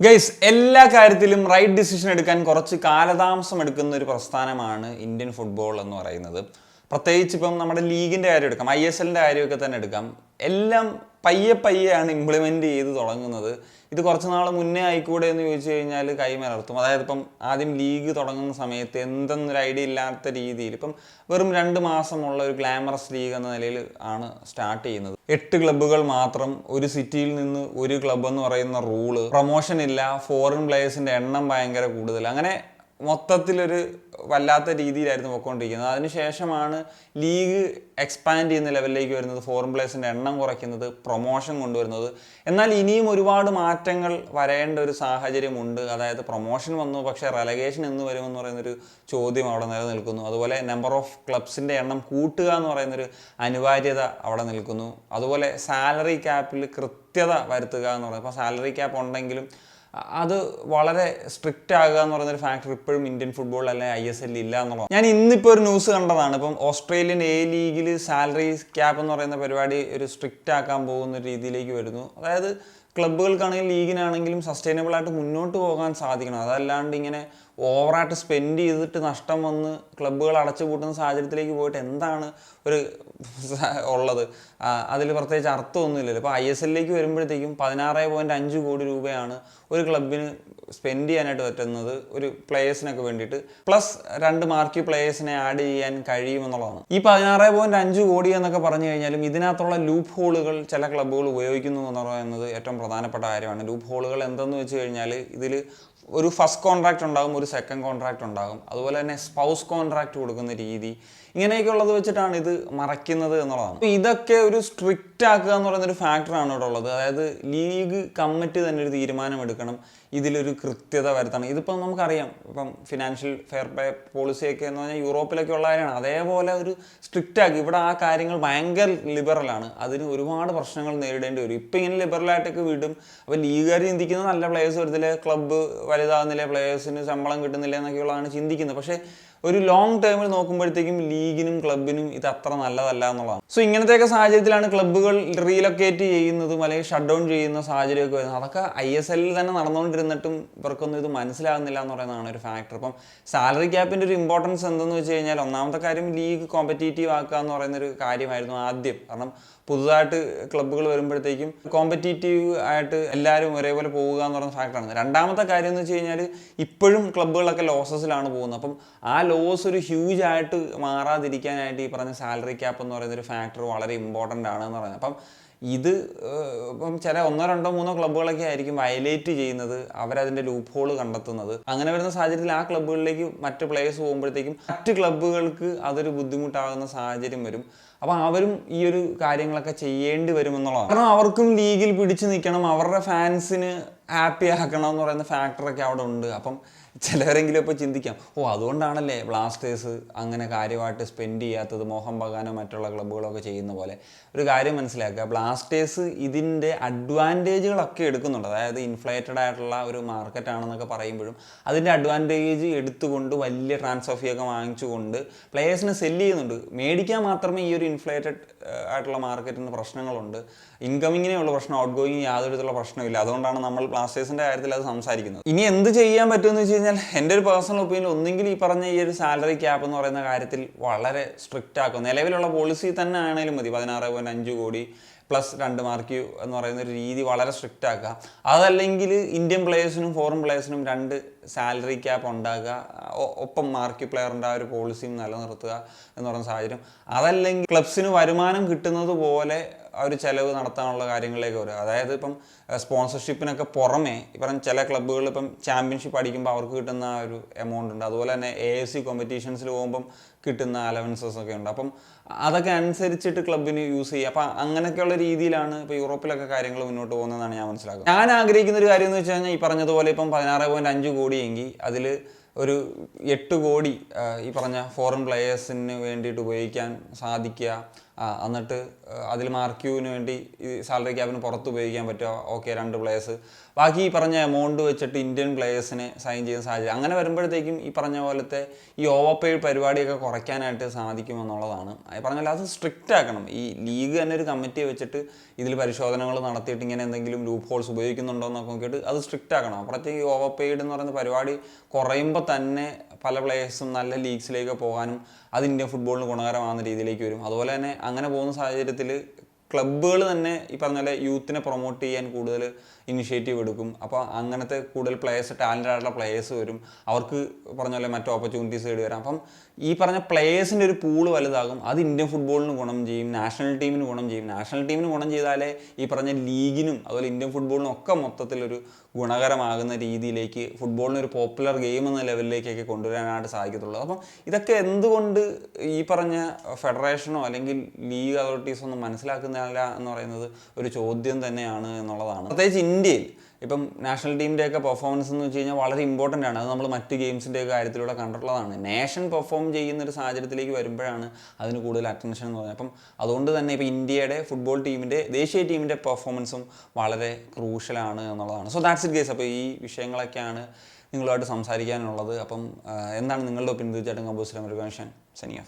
Guys, എല്ലാ കാര്യത്തിലും right decision എടുക്കാൻ കുറച്ച് കാലതാമസം എടുക്കുന്ന ഒരു പ്രസ്ഥാനമാണ് ഇന്ത്യൻ ഫുട്ബോൾ എന്ന് പറയുന്നത്. പ്രത്യേകിച്ച് ഇപ്പം നമ്മുടെ ലീഗിൻ്റെ കാര്യം എടുക്കാം, ISLൻ്റെ കാര്യമൊക്കെ തന്നെ എടുക്കാം. എല്ലാം പയ്യെയാണ് ഇംപ്ലിമെൻ്റ് ചെയ്ത് തുടങ്ങുന്നത്. ഇത് കുറച്ച് നാൾ മുന്നേ ആയിക്കൂടെ എന്ന് ചോദിച്ചു കഴിഞ്ഞാൽ കൈമലർത്തും. അതായത് ഇപ്പം ആദ്യം ലീഗ് തുടങ്ങുന്ന സമയത്ത് എന്തെന്നൊരു ഐഡിയ ഇല്ലാത്ത രീതിയിൽ ഇപ്പം വെറും 2 മാസമുള്ള ഒരു ഗ്ലാമറസ് ലീഗ് എന്ന നിലയിൽ ആണ് സ്റ്റാർട്ട് ചെയ്യുന്നത്. 8 ക്ലബ്ബുകൾ മാത്രം, ഒരു സിറ്റിയിൽ നിന്ന് ഒരു ക്ലബ്ബ് എന്ന് പറയുന്ന റൂള്, പ്രൊമോഷൻ ഇല്ല, ഫോറിൻ പ്ലേയേഴ്സിൻ്റെ എണ്ണം ഭയങ്കര കൂടുതൽ, അങ്ങനെ മൊത്തത്തിലൊരു വല്ലാത്ത രീതിയിലായിരുന്നു പോയിക്കൊണ്ടിരിക്കുന്നത്. അതിനുശേഷമാണ് ലീഗ് എക്സ്പാൻഡ് ചെയ്യുന്ന ലെവലിലേക്ക് വരുന്നത്, ഫോറിൻ പ്ലേയേഴ്സിൻ്റെ എണ്ണം കുറയ്ക്കുന്നത്, പ്രൊമോഷൻ കൊണ്ടുവരുന്നത്. എന്നാൽ ഇനിയും ഒരുപാട് മാറ്റങ്ങൾ വരേണ്ട ഒരു സാഹചര്യമുണ്ട്. അതായത് പ്രൊമോഷൻ വന്നു, പക്ഷേ റെലഗേഷൻ എന്ന് വരുമെന്ന് പറയുന്നൊരു ചോദ്യം അവിടെ നിലനിൽക്കുന്നു. അതുപോലെ നമ്പർ ഓഫ് ക്ലബ്സിൻ്റെ എണ്ണം കൂട്ടുക എന്ന് പറയുന്നൊരു അനിവാര്യത അവിടെ നിൽക്കുന്നു. അതുപോലെ സാലറി ക്യാപ്പിൽ കൃത്യത വരുത്തുക എന്ന് പറയുന്നത്, ഇപ്പോൾ സാലറി ക്യാപ്പ് ഉണ്ടെങ്കിലും അത് വളരെ സ്ട്രിക്റ്റ് ആകുക എന്ന് പറയുന്നൊരു ഫാക്ടർ ഇപ്പോഴും ഇന്ത്യൻ ഫുട്ബോളിൽ അല്ലെങ്കിൽ ISL ഇല്ല എന്നുള്ളതാണ്. ഞാൻ ഇന്നിപ്പോൾ ഒരു ന്യൂസ് കണ്ടതാണ്. ഇപ്പം ഓസ്ട്രേലിയൻ A ലീഗിൽ സാലറി ക്യാപ്പ് എന്ന് പറയുന്ന പരിപാടി ഒരു സ്ട്രിക്റ്റ് ആക്കാൻ പോകുന്ന രീതിയിലേക്ക് വരുന്നു. അതായത് ക്ലബ്ബുകൾക്കാണെങ്കിലും ലീഗിനാണെങ്കിലും സസ്റ്റൈനബിൾ ആയിട്ട് മുന്നോട്ട് പോകാൻ സാധിക്കണം. അതല്ലാണ്ട് ഇങ്ങനെ ഓവറായിട്ട് സ്പെൻഡ് ചെയ്തിട്ട് നഷ്ടം വന്ന് ക്ലബ്ബുകൾ അടച്ചു പൂട്ടുന്ന സാഹചര്യത്തിലേക്ക് പോയിട്ട് എന്താണ് ഒരു ഉള്ളത്? അതിൽ പ്രത്യേകിച്ച് അർത്ഥമൊന്നുമില്ലല്ലോ. ഇപ്പോൾ ISLലേക്ക് വരുമ്പോഴത്തേക്കും 16.5 കോടി രൂപയാണ് ഒരു ക്ലബിന് സ്പെൻഡ് ചെയ്യാനായിട്ട് പറ്റുന്നത്, ഒരു പ്ലേയേഴ്സിനൊക്കെ വേണ്ടിയിട്ട്. പ്ലസ് 2 മാർക്കി പ്ലേയേഴ്സിനെ ആഡ് ചെയ്യാൻ കഴിയുമെന്നുള്ളതാണ്. ഈ 16.5 കോടി എന്നൊക്കെ പറഞ്ഞു കഴിഞ്ഞാലും ഇതിനകത്തുള്ള ലൂപ്പ് ഹോളുകൾ ചില ക്ലബ്ബുകൾ ഉപയോഗിക്കുന്നു എന്ന് പറയുന്നത് ഏറ്റവും പ്രധാനപ്പെട്ട കാര്യമാണ്. ലൂപ്പ് ഹോളുകൾ എന്തെന്ന് വെച്ച് കഴിഞ്ഞാൽ ഇതിൽ ഒരു ഫസ്റ്റ് കോൺട്രാക്റ്റ് ഉണ്ടാകും, ഒരു സെക്കൻഡ് കോൺട്രാക്റ്റ് ഉണ്ടാകും, അതുപോലെ തന്നെ സ്പൗസ് കോൺട്രാക്റ്റ് കൊടുക്കുന്ന രീതി, ഇങ്ങനെയൊക്കെ ഉള്ളത് വെച്ചിട്ടാണ് ഇത് മറയ്ക്കുന്നത് എന്നുള്ളതാണ്. അപ്പോൾ ഇതൊക്കെ ഒരു സ്ട്രിക്റ്റ് ആക്കുക എന്ന് പറയുന്നൊരു ഫാക്ടറാണ് ഇവിടെ ഉള്ളത്. അതായത് ലീഗ് കമ്മിറ്റി തന്നെ ഒരു തീരുമാനമെടുക്കണം, ഇതിലൊരു കൃത്യത വരുത്തണം. ഇതിപ്പം നമുക്കറിയാം, ഇപ്പം ഫിനാൻഷ്യൽ ഫെയർ പ്ലേ പോളിസിയൊക്കെ എന്ന് പറഞ്ഞാൽ യൂറോപ്പിലൊക്കെ ഉള്ള കാര്യമാണ്. അതേപോലെ ഒരു സ്ട്രിക്റ്റ് ആക്കി ഇവിടെ ആ കാര്യങ്ങൾ ഭയങ്കര ലിബറലാണ്. അതിന് ഒരുപാട് പ്രശ്നങ്ങൾ നേരിടേണ്ടി വരും. ഇപ്പം ഇങ്ങനെ ലിബറലായിട്ടൊക്കെ വിടും. അപ്പോൾ ലീഗുകാർ ചിന്തിക്കുന്നത് നല്ല പ്ലേയേഴ്സ് വരുന്നില്ല, ക്ലബ്ബ് വലുതാകുന്നില്ല, പ്ലേയേഴ്സിന് ശമ്പളം കിട്ടുന്നില്ല എന്നൊക്കെയുള്ളതാണ് ചിന്തിക്കുന്നത്. പക്ഷേ ഒരു ലോങ് ടേമിൽ നോക്കുമ്പോഴത്തേക്കും ലീഗിനും ക്ലബിനും ഇത് അത്ര നല്ലതല്ല എന്നുള്ളതാണ്. സോ ഇങ്ങനത്തെയൊക്കെ സാഹചര്യത്തിലാണ് ക്ലബ്ബുകൾ റീലൊക്കേറ്റ് ചെയ്യുന്നതും അല്ലെങ്കിൽ ഷട്ട് ഡൗൺ ചെയ്യുന്ന സാഹചര്യമൊക്കെ വരുന്നത്. അതൊക്കെ ISL തന്നെ നടന്നുകൊണ്ടിരുന്നിട്ടും ഇവർക്കൊന്നും ഇത് മനസ്സിലാകുന്നില്ല എന്ന് പറയുന്നതാണ് ഒരു ഫാക്ടർ. ഇപ്പം സാലറി ക്യാപ്പിൻ്റെ ഒരു ഇമ്പോർട്ടൻസ് എന്തെന്ന് വെച്ച് കഴിഞ്ഞാൽ, ഒന്നാമത്തെ കാര്യം ലീഗ് കോമ്പറ്റീറ്റീവ് ആക്കുക എന്ന് പറയുന്നൊരു കാര്യമായിരുന്നു ആദ്യം. കാരണം പുതുതായിട്ട് ക്ലബ്ബുകൾ വരുമ്പോഴത്തേക്കും കോമ്പറ്റീറ്റീവ് ആയിട്ട് എല്ലാവരും ഒരേപോലെ പോവുക എന്ന് പറയുന്ന ഫാക്ടറാണ്. രണ്ടാമത്തെ കാര്യം എന്ന് വെച്ച് കഴിഞ്ഞാൽ ഇപ്പോഴും ക്ലബ്ബുകളൊക്കെ ലോസസിലാണ് പോകുന്നത്. അപ്പം ആ ലോസ് ഒരു ഹ്യൂജ് ആയിട്ട് മാറാതിരിക്കാനായിട്ട് ഈ പറഞ്ഞ സാലറി ക്യാപ്പ് എന്ന് പറയുന്നൊരു ഫാക്ടർ വളരെ ഇമ്പോർട്ടൻ്റ് ആണെന്ന് പറയുന്നത്. അപ്പം ഇത് ഇപ്പം ചില 1, 2, 3 ക്ലബ്ബുകളൊക്കെ ആയിരിക്കും വയലേറ്റ് ചെയ്യുന്നത്, അവരതിൻ്റെ ലൂപ്പ് ഹോൾ കണ്ടെത്തുന്നത്. അങ്ങനെ വരുന്ന സാഹചര്യത്തിൽ ആ ക്ലബ്ബുകളിലേക്ക് മറ്റ് പ്ലേയേഴ്സ് പോകുമ്പോഴത്തേക്കും മറ്റ് ക്ലബ്ബുകൾക്ക് അതൊരു ബുദ്ധിമുട്ടാകുന്ന സാഹചര്യം വരും. അപ്പോൾ അവരും ഈ ഒരു കാര്യങ്ങളൊക്കെ ചെയ്യേണ്ടി വരുമെന്നുള്ളതാണ്. കാരണം അവർക്കും ലീഗിൽ പിടിച്ചു നിൽക്കണം, അവരുടെ ഫാൻസിന് ഹാപ്പി ആക്കണം എന്ന് പറയുന്ന ഫാക്ടറൊക്കെ അവിടെ ഉണ്ട്. അപ്പം ചിലവരെങ്കിലും ഇപ്പോൾ ചിന്തിക്കാം, അതുകൊണ്ടാണല്ലേ ബ്ലാസ്റ്റേഴ്സ് അങ്ങനെ കാര്യമായിട്ട് സ്പെൻഡ് ചെയ്യാത്തത്, മോഹൻ ബഗാനോ മറ്റുള്ള ക്ലബ്ബുകളൊക്കെ ചെയ്യുന്ന പോലെ. ഒരു കാര്യം മനസ്സിലാക്കുക, ബ്ലാസ്റ്റേഴ്സ് ഇതിൻ്റെ അഡ്വാൻറ്റേജുകളൊക്കെ എടുക്കുന്നുണ്ട്. അതായത് ഇൻഫ്ലേറ്റഡ് ആയിട്ടുള്ള ഒരു മാർക്കറ്റാണെന്നൊക്കെ പറയുമ്പോഴും അതിൻ്റെ അഡ്വാൻറ്റേജ് എടുത്തുകൊണ്ട് വലിയ ട്രാൻസ്ഫർ ഫീ ഒക്കെ വാങ്ങിച്ചുകൊണ്ട് പ്ലേയേഴ്സിനെ സെല്ല് ചെയ്യുന്നുണ്ട്. മേടിക്കാൻ മാത്രമേ ഈ ഒരു ഇൻഫ്ലേറ്റഡ് ആയിട്ടുള്ള മാർക്കറ്റിന് പ്രശ്നങ്ങളുണ്ട്. ഇൻകമിങ്ങിനേ ഉള്ള പ്രശ്നം, ഔട്ട് ഗോയിങ് യാതൊരു വിധത്തിലുള്ള പ്രശ്നമില്ല. അതുകൊണ്ടാണ് നമ്മൾ ബ്ലാസ്റ്റേഴ്സിൻ്റെ കാര്യത്തിൽ അത് സംസാരിക്കുന്നത്. ഇനി എന്ത് ചെയ്യാൻ പറ്റുമെന്ന് വെച്ച് കഴിഞ്ഞാൽ, എൻ്റെ ഒരു പേഴ്സണൽ ഒപ്പീനിയൻ, ഒന്നെങ്കിൽ ഈ പറഞ്ഞ ഈ ഒരു സാലറി ക്യാപ്പ് എന്ന് പറയുന്ന കാര്യത്തിൽ വളരെ സ്ട്രിക്റ്റ് ആക്കും. നിലവിലുള്ള പോളിസി തന്നെ ആണെങ്കിലും മതി, 16.5 കോടി പ്ലസ് 2 മാർക്ക് എന്ന് പറയുന്ന ഒരു രീതി വളരെ സ്ട്രിക്റ്റ് ആക്കുക. അതല്ലെങ്കിൽ ഇന്ത്യൻ പ്ലേയേഴ്സിനും ഫോറിൻ പ്ലേയേഴ്സിനും 2 സാലറി ക്യാപ്പ് ഉണ്ടാക്കുക, ഒപ്പം മാർക്കി പ്ലെയറിൻ്റെ ആ ഒരു പോളിസിയും നിലനിർത്തുക എന്ന് പറയുന്ന സാഹചര്യം. അതല്ലെങ്കിൽ ക്ലബ്സിന് വരുമാനം കിട്ടുന്നത് പോലെ ആ ഒരു ചിലവ് നടത്താനുള്ള കാര്യങ്ങളിലേക്ക് വരിക. അതായത് ഇപ്പം സ്പോൺസർഷിപ്പിനൊക്കെ പുറമേ ഇപ്പം ചില ക്ലബ്ബുകൾ ഇപ്പം ചാമ്പ്യൻഷിപ്പ് അടിക്കുമ്പോൾ അവർക്ക് കിട്ടുന്ന ആ ഒരു എമൗണ്ട് ഉണ്ട്. അതുപോലെ തന്നെ AFC കോമ്പറ്റീഷൻസിൽ പോകുമ്പം കിട്ടുന്ന അലവൻസസ് ഒക്കെ ഉണ്ട്. അപ്പം അതൊക്കെ അനുസരിച്ചിട്ട് ക്ലബിന് യൂസ് ചെയ്യുക. അപ്പം അങ്ങനെയൊക്കെയുള്ള രീതിയിലാണ് ഇപ്പോൾ യൂറോപ്പിലൊക്കെ കാര്യങ്ങൾ മുന്നോട്ട് പോകുന്നതെന്നാണ് ഞാൻ മനസ്സിലാക്കുന്നത്. ഞാൻ ആഗ്രഹിക്കുന്ന ഒരു കാര്യം എന്ന് വെച്ച് കഴിഞ്ഞാൽ, ഈ പറഞ്ഞതുപോലെ ഇപ്പം 16.5 കോടിയെങ്കിൽ അതിൽ ഒരു 8 കോടി ഈ പറഞ്ഞ ഫോറിൻ പ്ലേയേഴ്സിന് വേണ്ടിയിട്ട് ഉപയോഗിക്കാൻ സാധിക്കുക. എന്നിട്ട് അതിൽ മാർക്യൂവിന് വേണ്ടി ഈ സാലറി ക്യാപിന് പുറത്ത് ഉപയോഗിക്കാൻ പറ്റുമോ, ഓക്കെ 2 പ്ലേയേഴ്സ്, ബാക്കി ഈ പറഞ്ഞ എമൗണ്ട് വെച്ചിട്ട് ഇന്ത്യൻ പ്ലേയേഴ്സിനെ സൈൻ ചെയ്യുന്ന സാഹചര്യം. അങ്ങനെ വരുമ്പോഴത്തേക്കും ഈ പറഞ്ഞ പോലത്തെ ഈ ഓവർ പെയ്ഡ് പരിപാടിയൊക്കെ കുറയ്ക്കാനായിട്ട് സാധിക്കുമെന്നുള്ളതാണ്. പറഞ്ഞാൽ അത് സ്ട്രിക്റ്റ് ആക്കണം. ഈ ലീഗ് തന്നെ ഒരു കമ്മിറ്റി വെച്ചിട്ട് ഇതിൽ പരിശോധനകൾ നടത്തിയിട്ട് ഇങ്ങനെ എന്തെങ്കിലും ലൂപ്പ് ഹോൾസ് ഉപയോഗിക്കുന്നുണ്ടോ എന്നൊക്കെ നോക്കിയിട്ട് അത് സ്ട്രിക്റ്റ് ആക്കണം. അപ്പോഴത്തേക്ക് ഈ ഓവർ പെയ്ഡ് എന്ന് പറയുന്ന പരിപാടി കുറയുമ്പോൾ തന്നെ പല പ്ലേയേഴ്സും നല്ല ലീഗ്സിലേക്ക് പോകാനും അത് ഇന്ത്യൻ ഫുട്ബോളിന് ഗുണകരമാകുന്ന രീതിയിലേക്ക് വരും. അതുപോലെ തന്നെ അങ്ങനെ പോകുന്ന സാഹചര്യത്തിൽ ക്ലബ്ബുകൾ തന്നെ ഈ പറഞ്ഞ പോലെ യൂത്തിനെ പ്രൊമോട്ട് ചെയ്യാൻ കൂടുതൽ ഇനിഷ്യേറ്റീവ് എടുക്കും. അപ്പോൾ അങ്ങനത്തെ കൂടുതൽ പ്ലേയേഴ്സ്, ടാലൻറ്റഡ് ആയിട്ടുള്ള പ്ലേയേഴ്സ് വരും, അവർക്ക് പറഞ്ഞ പോലെ മറ്റു ഓപ്പർച്യൂണിറ്റീസ് തേടി വരാം. അപ്പം ഈ പറഞ്ഞ പ്ലേയേഴ്സിൻ്റെ ഒരു പൂള് വലുതാകും. അത് ഇന്ത്യൻ ഫുട്ബോളിന് ഗുണം ചെയ്യും, നാഷണൽ ടീമിന് ഗുണം ചെയ്യും. നാഷണൽ ടീമിന് ഗുണം ചെയ്താലേ ഈ പറഞ്ഞ ലീഗിനും അതുപോലെ ഇന്ത്യൻ ഫുട്ബോളിനും ഒക്കെ മൊത്തത്തിലൊരു ഗുണകരമാകുന്ന രീതിയിലേക്ക് ഫുട്ബോളിനൊരു പോപ്പുലർ ഗെയിം എന്ന ലെവലിലേക്കൊക്കെ കൊണ്ടുവരാനായിട്ട് സാധിക്കത്തുള്ളൂ. അപ്പം ഇതൊക്കെ എന്തുകൊണ്ട് ഈ പറഞ്ഞ ഫെഡറേഷനോ അല്ലെങ്കിൽ ലീഗ് അതോറിറ്റീസോ ഒന്നും മനസ്സിലാക്കുന്നില്ല എന്ന് പറയുന്നത് ഒരു ചോദ്യം തന്നെയാണ് എന്നുള്ളതാണ്. പ്രത്യേകിച്ച് ഇന്ത്യയിൽ ഇപ്പം നാഷണൽ ടീമിൻ്റെയൊക്കെ പെർഫോമൻസ് എന്ന് വെച്ച് കഴിഞ്ഞാൽ വളരെ ഇമ്പോർട്ടൻ്റ് ആണ്. അത് നമ്മൾ മറ്റ് ഗെയിംസിൻ്റെയൊക്കെ കാര്യത്തിലൂടെ കണ്ടിട്ടുള്ളതാണ്. നേഷൻ പെർഫോം ചെയ്യുന്നൊരു സാഹചര്യത്തിലേക്ക് വരുമ്പോഴാണ് അതിന് കൂടുതൽ അറ്റൻഷൻ എന്ന് പറയുന്നത്. അപ്പം അതുകൊണ്ട് തന്നെ ഇപ്പോൾ ഇന്ത്യയുടെ ഫുട്ബോൾ ടീമിൻ്റെ, ദേശീയ ടീമിൻ്റെ പെർഫോമൻസും വളരെ ക്രൂഷ്യലാണ് എന്നുള്ളതാണ്. So that's it guys. അപ്പോൾ ഈ വിഷയങ്ങളൊക്കെയാണ് നിങ്ങളുമായിട്ട് സംസാരിക്കാനുള്ളത്. അപ്പം എന്താണ് നിങ്ങളുടെ ഒപ്പീനിയൻ? തീർച്ചയായിട്ടും കമ്പോസ് ചെയ്യാൻ ഒരു കൺഷൻ സനിയ.